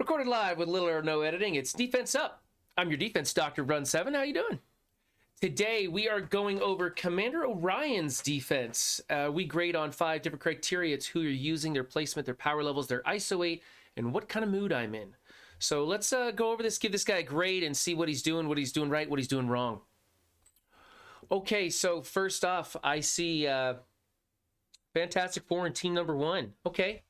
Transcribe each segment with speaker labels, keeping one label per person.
Speaker 1: Recorded live with little or no editing. It's Defense Up. I'm your defense doctor, Run 7. How you doing? Today, we are going over Commander Orion's defense. We grade on 5 different criteria. It's who you're using, their placement, their power levels, their ISO weight, and what kind of mood I'm in. So let's go over this, give this guy a grade, and see what he's doing right, what he's doing wrong. Okay, so first off, I see Fantastic Four in team number 1. Okay.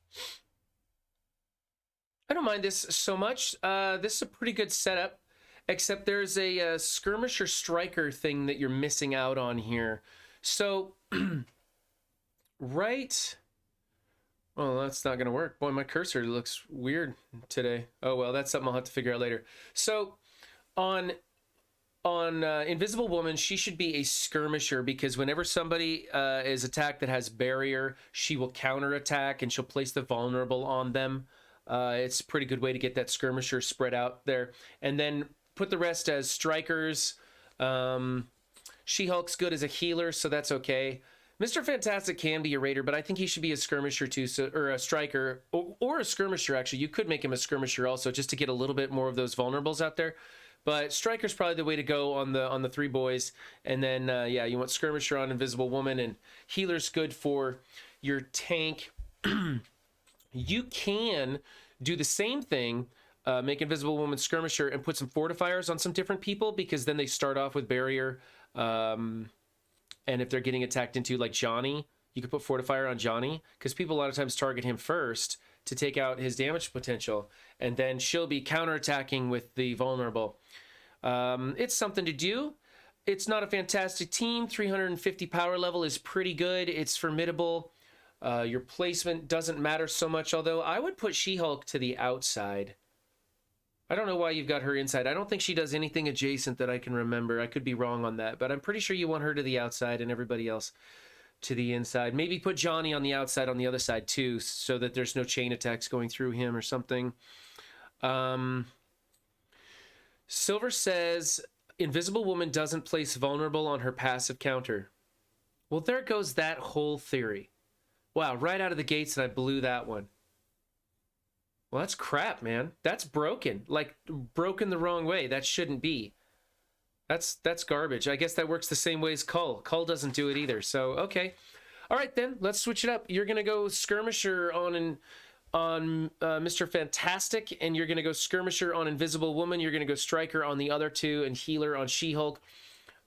Speaker 1: I don't mind this so much. This is a pretty good setup, except there's a skirmisher striker thing that you're missing out on here. So, right... Well, that's not going to work. Boy, my cursor looks weird today. Oh, well, that's something I'll have to figure out later. So, on Invisible Woman, she should be a skirmisher, because whenever somebody is attacked that has barrier, she will counterattack and she'll place the vulnerable on them. It's a pretty good way to get that skirmisher spread out there. And then put the rest as strikers. She-Hulk's good as a healer, so that's okay. Mr. Fantastic can be a raider, but I think he should be a skirmisher too, or a striker, or a skirmisher, actually. You could make him a skirmisher also, just to get a little bit more of those vulnerables out there. But striker's probably the way to go on the 3 boys. And then, yeah, you want skirmisher on Invisible Woman, and healer's good for your tank. You can do the same thing, make Invisible Woman skirmisher and put some fortifiers on some different people, because then they start off with barrier. And if they're getting attacked into, like Johnny, you could put fortifier on Johnny, because people a lot of times target him first to take out his damage potential, and then she'll be counterattacking with the vulnerable. It's something to do. It's not a fantastic team. 350 power level is pretty good. It's formidable. Your placement doesn't matter so much, although I would put She-Hulk to the outside. I don't know why you've got her inside. I don't think she does anything adjacent that I can remember. I could be wrong on that, but I'm pretty sure you want her to the outside and everybody else to the inside. Maybe put Johnny on the outside on the other side too, so that there's no chain attacks going through him or something. Silver says Invisible Woman doesn't place vulnerable on her passive counter. Well, there goes that whole theory. Wow, right out of the gates, and I blew that one. Well, that's crap, man. That's broken. Like, broken the wrong way. That shouldn't be. That's garbage. I guess that works the same way as Cull. Cull doesn't do it either, so, okay. All right, then, let's switch it up. You're going to go skirmisher on Mr. Fantastic, and you're going to go skirmisher on Invisible Woman. You're going to go striker on the other 2, and healer on She-Hulk.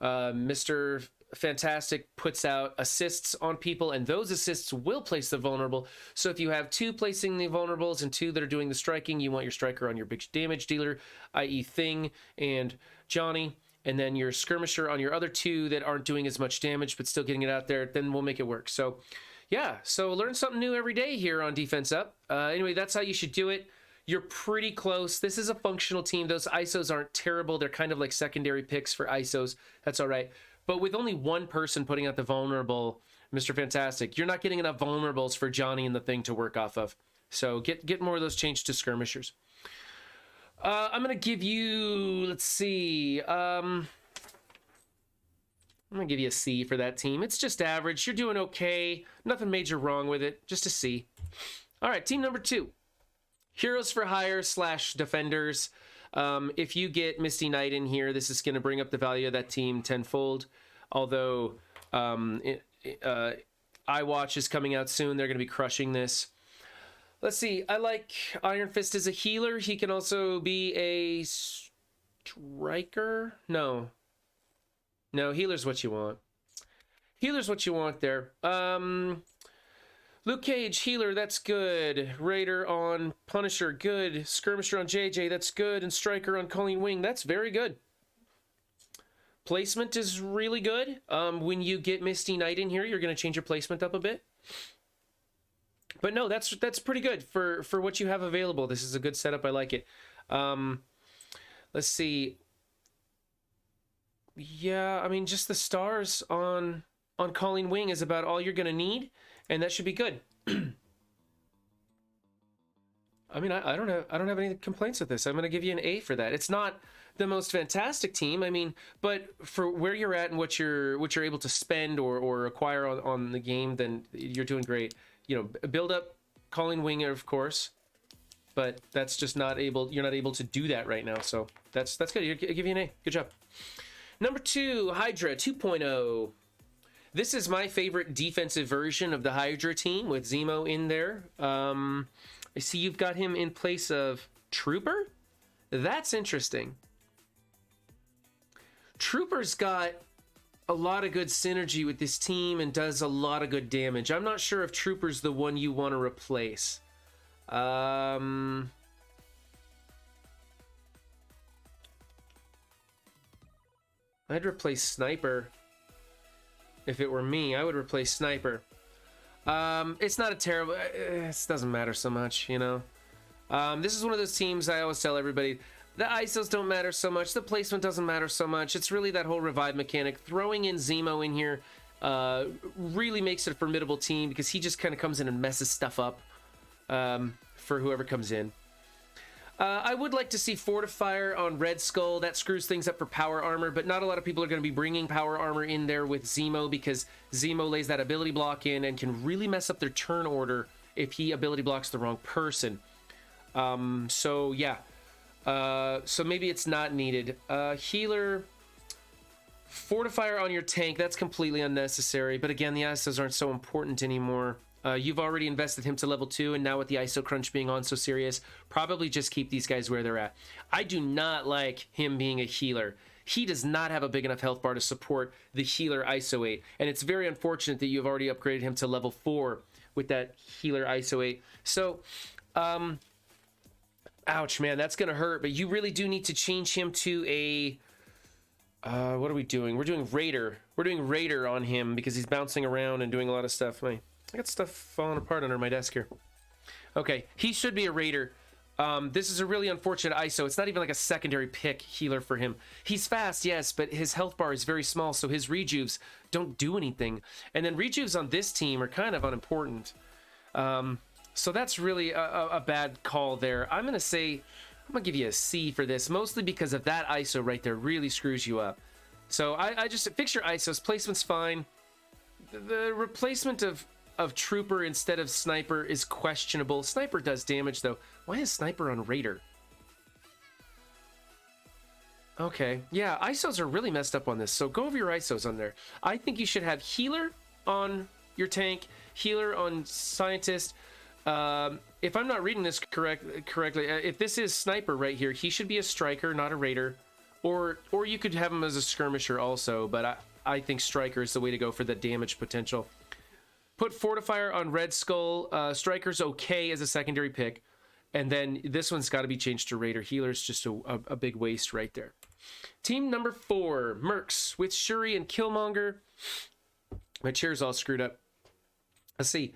Speaker 1: Mr. Fantastic puts out assists on people, and those assists will place the vulnerable. So if you have 2 placing the vulnerables and 2 that are doing the striking, you want your striker on your big damage dealer, i.e. Thing and Johnny, and then your skirmisher on your other 2 that aren't doing as much damage but still getting it out there. Then we'll make it work. So yeah, so learn something new every day here on Defense Up. Anyway, that's how you should do it. You're pretty close. This is a functional team. Those ISOs aren't terrible. They're kind of like secondary picks for ISOs. That's all right. But with only one person putting out the vulnerable, Mr. Fantastic, you're not getting enough vulnerables for Johnny and the Thing to work off of. So get more of those changed to skirmishers. I'm going to give you, let's see, I'm going to give you a C for that team. It's just average. You're doing okay. Nothing major wrong with it. Just a C. All right, team number 2. Heroes for Hire / Defenders. If you get Misty Knight in here, this is going to bring up the value of that team tenfold. Although iWatch is coming out soon, they're going to be crushing this. Let's see. I like Iron Fist as a healer. He can also be a striker. No, healer's what you want. Healer's what you want there. Luke Cage, healer, that's good. Raider on Punisher, good. Skirmisher on JJ, that's good. And Striker on Colleen Wing, that's very good. Placement is really good. When you get Misty Knight in here, you're going to change your placement up a bit. But no, that's pretty good for what you have available. This is a good setup. I like it. Let's see. Yeah, I mean, just the stars on Colleen Wing is about all you're going to need. And that should be good. I mean, I don't have any complaints with this. I'm going to give you an A for that. It's not the most fantastic team, I mean, but for where you're at and what you're able to spend or acquire on the game, then you're doing great. You know, build up Colleen Wing, of course. but that's just not able. You're not able to do that right now. So that's good. I give you an A. Good job. Number 2, Hydra 2.0. This is my favorite defensive version of the Hydra team with Zemo in there. I see you've got him in place of Trooper. That's interesting. Trooper's got a lot of good synergy with this team and does a lot of good damage. I'm not sure if Trooper's the one you want to replace. I'd replace Sniper. If it were me, I would replace Sniper. It's not a terrible... It doesn't matter so much, you know? This is one of those teams I always tell everybody, the ISOs don't matter so much, the placement doesn't matter so much. It's really that whole revive mechanic. Throwing in Zemo in here really makes it a formidable team because he just kind of comes in and messes stuff up for whoever comes in. I would like to see Fortifier on Red Skull. That screws things up for power armor, but not a lot of people are going to be bringing power armor in there with Zemo because Zemo lays that ability block in and can really mess up their turn order if he ability blocks the wrong person. So yeah. So maybe it's not needed. Healer, Fortifier on your tank, that's completely unnecessary, but again, the ISOs aren't so important anymore. You've already invested him to level 2, and now with the ISO crunch being on so serious, probably just keep these guys where they're at. I do not like him being a healer. He does not have a big enough health bar to support the healer ISO 8, and it's very unfortunate that you've already upgraded him to level 4 with that healer ISO 8. So, ouch, man, that's going to hurt, but you really do need to change him to a... what are we doing? We're doing Raider. We're doing Raider on him because he's bouncing around and doing a lot of stuff. I got stuff falling apart under my desk here. Okay, he should be a Raider. This is a really unfortunate ISO. It's not even like a secondary pick healer for him. He's fast, yes, but his health bar is very small, so his rejuves don't do anything. And then rejuves on this team are kind of unimportant. So that's really a bad call there. I'm going to give you a C for this, mostly because of that ISO right there really screws you up. So I just fix your ISOs. Placement's fine. The replacement of Trooper instead of Sniper is questionable. Sniper does damage, though. Why is Sniper on Raider? Okay. Yeah, ISOs are really messed up on this, so go over your ISOs on there. I think you should have Healer on your tank, Healer on Scientist. If I'm not reading this correctly, if this is Sniper right here, he should be a Striker, not a Raider. Or you could have him as a Skirmisher also, but I think Striker is the way to go for the damage potential. Put Fortifier on Red Skull. Striker's okay as a secondary pick. And then this one's got to be changed to Raider. Healer's just a big waste right there. Team number 4, Mercs with Shuri and Killmonger. My chair's all screwed up. Let's see.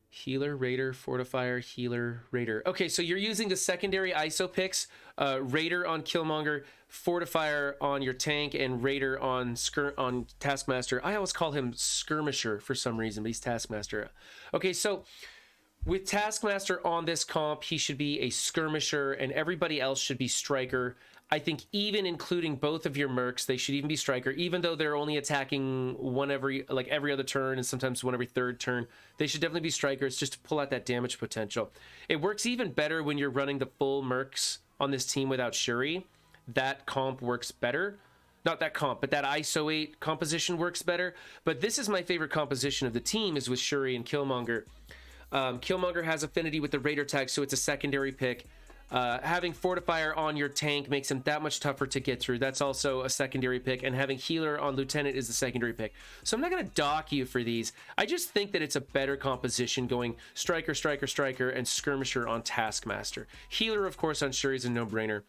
Speaker 1: Healer, Raider, Fortifier, Healer, Raider. Okay, so you're using the secondary ISO picks. Raider on Killmonger, Fortifier on your tank, and Raider on Taskmaster. I always call him Skirmisher for some reason, but he's Taskmaster. Okay, so with Taskmaster on this comp, he should be a Skirmisher, and everybody else should be Striker. I think even including both of your Mercs, they should even be Striker, even though they're only attacking every other turn and sometimes one every third turn. They should definitely be Strikers just to pull out that damage potential. It works even better when you're running the full Mercs on this team without Shuri. That comp works better. Not that comp, but that ISO 8 composition works better. But this is my favorite composition of the team is with Shuri and Killmonger. Killmonger has affinity with the Raider tag, so it's a secondary pick. Having Fortifier on your tank makes him that much tougher to get through. That's also a secondary pick. And having Healer on Lieutenant is the secondary pick. So I'm not going to dock you for these. I just think that it's a better composition going Striker, Striker, Striker, and Skirmisher on Taskmaster. Healer, of course, on Shuri is a no-brainer.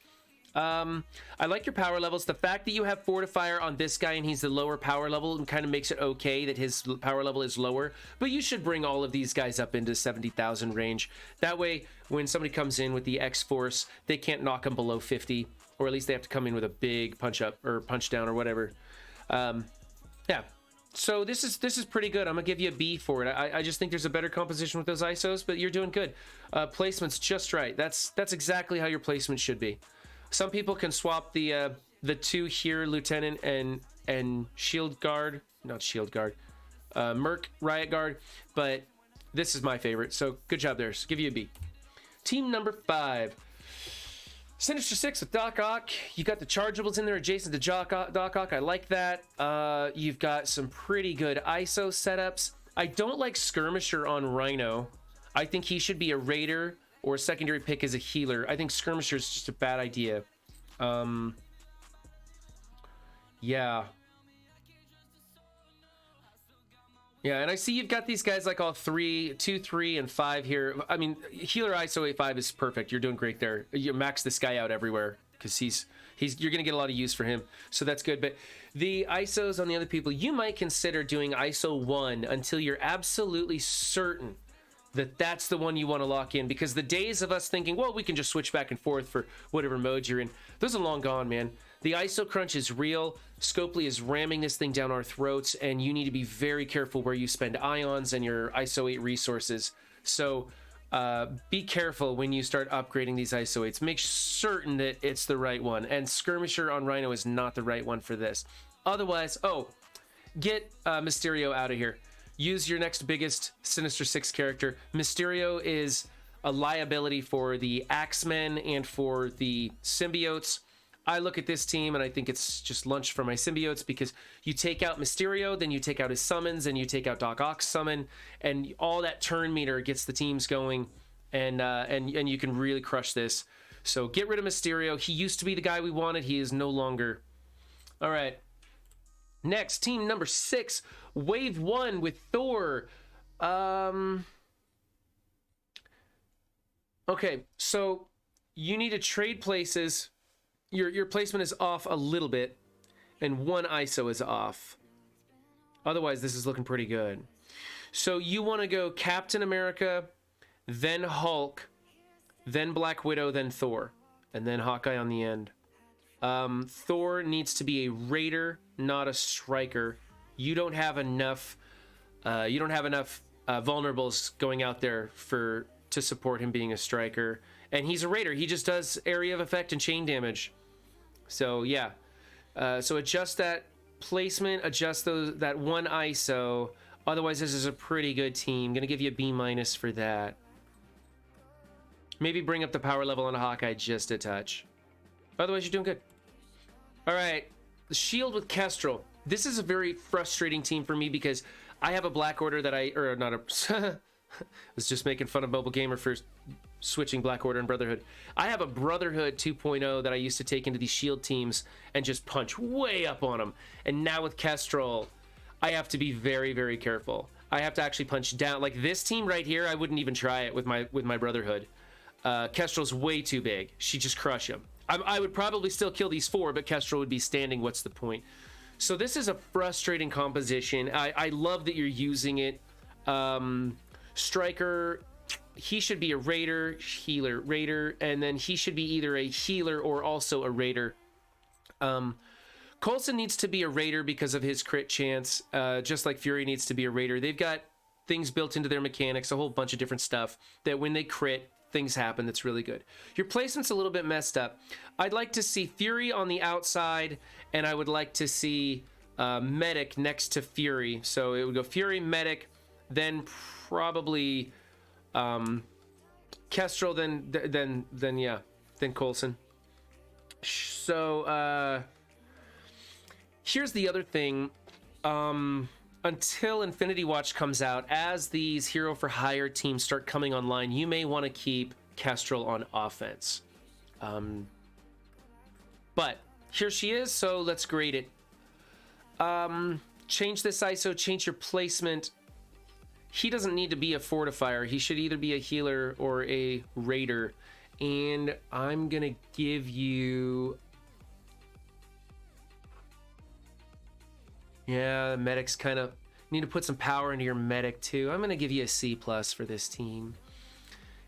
Speaker 1: I like your power levels. The fact that you have Fortifier on this guy and he's the lower power level kind of makes it okay that his power level is lower, but you should bring all of these guys up into 70,000 range. That way, when somebody comes in with the X-Force, they can't knock them below 50, or at least they have to come in with a big punch up or punch down or whatever. Yeah. So this is pretty good. I'm gonna give you a B for it. I just think there's a better composition with those ISOs, but you're doing good. Placement's just right. That's exactly how your placement should be. Some people can swap the two here, Lieutenant and Shield Guard, not Shield Guard, Merc Riot Guard, but This is my favorite, so good job there. So give you a B. Team number 5. Sinister 6 with Doc Ock. You got the chargeables in there adjacent to Doc Ock. I like that. You've got some pretty good ISO setups. I don't like Skirmisher on Rhino. I think he should be a Raider or a secondary pick as a healer. I think Skirmisher is just a bad idea. Yeah. Yeah, and I see you've got these guys like all 3, 2, 3, and 5 here. I mean, healer ISO 85 is perfect. You're doing great there. You max this guy out everywhere because you're gonna get a lot of use for him. So that's good. But the ISOs on the other people, you might consider doing ISO 1 until you're absolutely certain that that's the one you want to lock in, because the days of us thinking, well, we can just switch back and forth for whatever mode you're in, those are long gone, man. The ISO crunch is real. Scopely is ramming this thing down our throats, and you need to be very careful where you spend ions and your ISO 8 resources. So be careful when you start upgrading these ISO 8s. Make certain that it's the right one, and Skirmisher on Rhino is not the right one for this. Otherwise, get Mysterio out of here. Use your next biggest Sinister 6 character. Mysterio is a liability for the Axemen and for the symbiotes. I look at this team and I think it's just lunch for my symbiotes, because you take out Mysterio, then you take out his summons, and you take out Doc Ock's summon, and all that turn meter gets the teams going, and you can really crush this. So get rid of Mysterio. He used to be the guy we wanted. He is no longer. All right. Next, team number 6, Wave 1 with Thor. Okay, so you need to trade places. Your placement is off a little bit, and 1 ISO is off. Otherwise, this is looking pretty good. So you want to go Captain America, then Hulk, then Black Widow, then Thor, and then Hawkeye on the end. Thor needs to be a Raider, not a striker. You don't have enough vulnerables going out there to support him being a striker. And he's a Raider. He just does area of effect and chain damage. So yeah. So adjust that placement, adjust that 1 ISO. Otherwise, this is a pretty good team. Gonna give you a B- for that. Maybe bring up the power level on Hawkeye just a touch. Otherwise, you're doing good. All right, the Shield with Kestrel. This is a very frustrating team for me because I have a Black Order that I was just making fun of Mobile Gamer for switching Black Order and Brotherhood. I have a Brotherhood 2.0 that I used to take into these Shield teams and just punch way up on them. And now with Kestrel, I have to be very, very careful. I have to actually punch down. Like this team right here, I wouldn't even try it with my Brotherhood. Kestrel's way too big. She'd just crush him. I would probably still kill these 4, but Kestrel would be standing. What's the point? So this is a frustrating composition. I love that you're using it. Striker, he should be a Raider, healer, Raider, and then he should be either a healer or also a Raider. Coulson needs to be a Raider because of his crit chance, just like Fury needs to be a Raider. They've got things built into their mechanics, a whole bunch of different stuff that when they crit, things happen that's really good. Your placement's a little bit messed up. I'd like to see Fury on the outside, and I would like to see Medic next to Fury. So it would go Fury, Medic, then probably Kestrel, then Coulson. So here's the other thing. Until Infinity Watch comes out, as these Hero for Hire teams start coming online, you may want to keep Kestrel on offense. But here she is, so let's grade it. Change this ISO, change your placement. He doesn't need to be a fortifier. He should either be a healer or a Raider. And I'm going to give you... Yeah, Medic's kind of... Need to put some power into your Medic too. I'm going to give you a C+ for this team.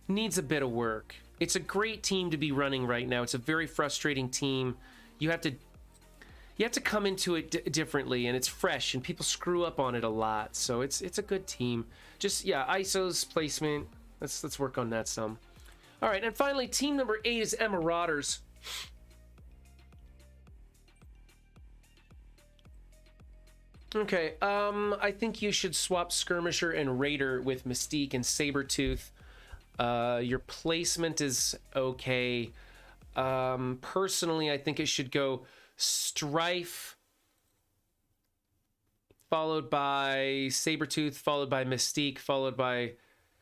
Speaker 1: Needs a bit of work. It's a great team to be running right now. It's a very frustrating team. You have to come into it differently, and it's fresh, and people screw up on it a lot. So it's a good team. Just, yeah, ISO's placement. Let's work on that some. All right, and finally, team number 8 is Emmarauders. Okay, I think you should swap Skirmisher and Raider with Mystique and Sabretooth. Your placement is okay. Personally, I think it should go Strife, followed by Sabretooth, followed by Mystique, followed by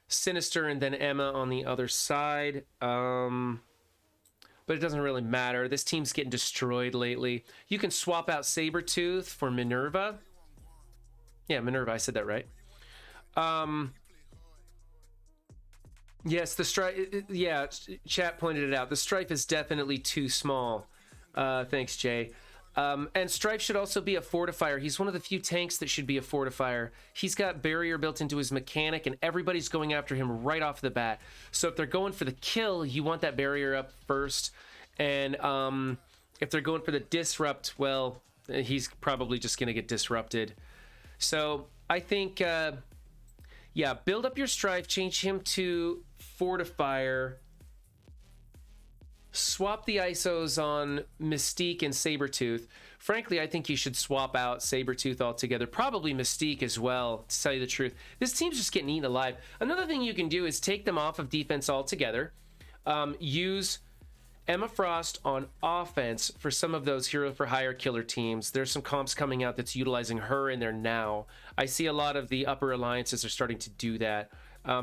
Speaker 1: Sinister, and then Emma on the other side. But it doesn't really matter. This team's getting destroyed lately. You can swap out Sabretooth for Minerva. Yeah, Minerva, I said that right. Yes, the Strife, yeah, chat pointed it out. The Strife is definitely too small. Thanks, Jay. And Strife should also be a fortifier. He's one of the few tanks that should be a fortifier. He's got barrier built into his mechanic, and everybody's going after him right off the bat. So if they're going for the kill, you want that barrier up first. And if they're going for the disrupt, well, he's probably just going to get disrupted. So I think, yeah, build up your Strife, change him to fortifier. Swap the ISOs on Mystique and Sabretooth. Frankly, I think you should swap out Sabretooth altogether. Probably Mystique as well, to tell you the truth. This team's just getting eaten alive. Another thing you can do is take them off of defense altogether. Use Emma Frost on offense for some of those hero for hire killer teams. There's some comps coming out that's utilizing her in there now. I see a lot of the upper alliances are starting to do that.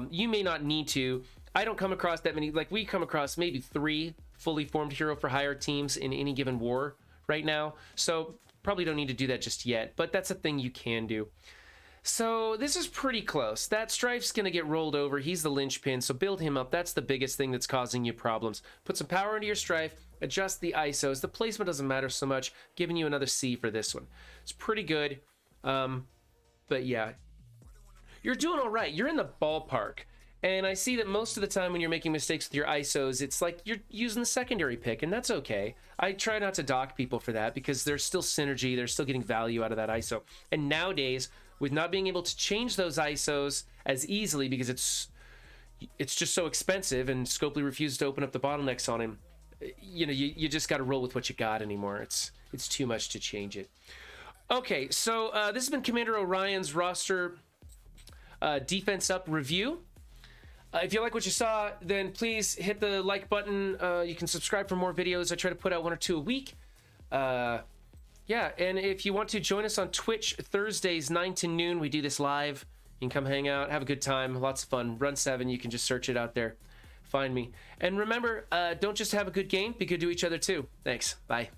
Speaker 1: You may not need to. I don't come across that many. Like, we come across maybe 3 fully formed hero for hire teams in any given war right now. So probably don't need to do that just yet, but that's a thing you can do. So this is pretty close. That Strife's going to get rolled over. He's the linchpin, so build him up. That's the biggest thing that's causing you problems. Put some power into your Strife, adjust the ISOs. The placement doesn't matter so much, giving you another C for this one. It's pretty good, but yeah. You're doing all right. You're in the ballpark. And I see that most of the time when you're making mistakes with your ISOs, it's like you're using the secondary pick, and that's okay. I try not to dock people for that because there's still synergy. They're still getting value out of that ISO. And nowadays, with not being able to change those ISOs as easily because it's just so expensive, and Scopely refuses to open up the bottlenecks on him, you know, you just got to roll with what you got anymore. It's too much to change it. Okay, so this has been Commander Orion's roster defense up review. If you like what you saw, then please hit the like button. You can subscribe for more videos. I try to put out 1 or 2 a week. Yeah, and if you want to join us on Twitch Thursdays 9 to noon, we do this live. You can come hang out, have a good time, lots of fun. Run 7, you can just search it out there. Find me. And remember, don't just have a good game, be good to each other too. Thanks. Bye.